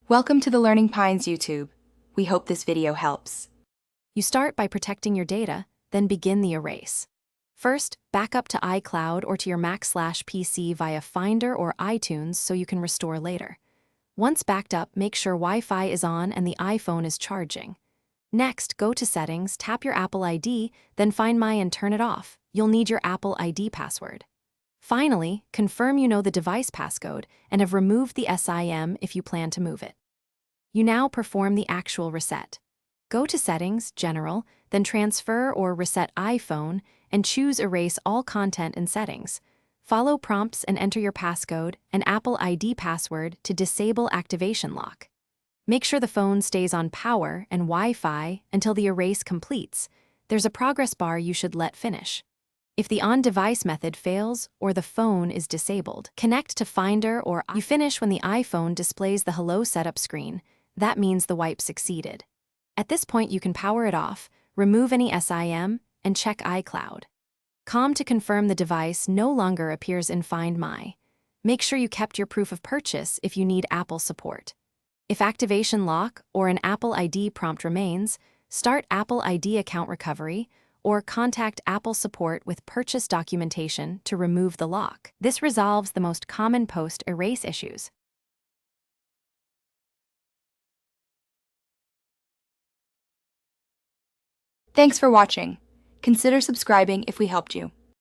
Welcome to the Learning Pines YouTube. We hope this video helps. You start by protecting your data, then begin the erase. First, back up to iCloud or to your Mac/PC via Finder or iTunes so you can restore later. Once backed up, make sure Wi-Fi is on and the iPhone is charging. Next, go to Settings, tap your Apple ID, then Find My and turn it off. You'll need your Apple ID password. Finally, confirm you know the device passcode and have removed the SIM if you plan to move it. You now perform the actual reset. Go to Settings, General, then Transfer or Reset iPhone, and choose Erase all content and settings. Follow prompts and enter your passcode and Apple ID password to disable activation lock. Make sure the phone stays on power and Wi-Fi until the erase completes. There's a progress bar you should let finish. If the on-device method fails or the phone is disabled, connect to Finder or you finish when the iPhone displays the Hello Setup screen. That means the wipe succeeded. At this point, you can power it off, remove any SIM, and check iCloud. To confirm the device no longer appears in Find My. Make sure you kept your proof of purchase if you need Apple support. If activation lock or an Apple ID prompt remains, start Apple ID account recovery or contact Apple support with purchase documentation to remove the lock. This resolves the most common post-erase issues. Thanks for watching. Consider subscribing if we helped you.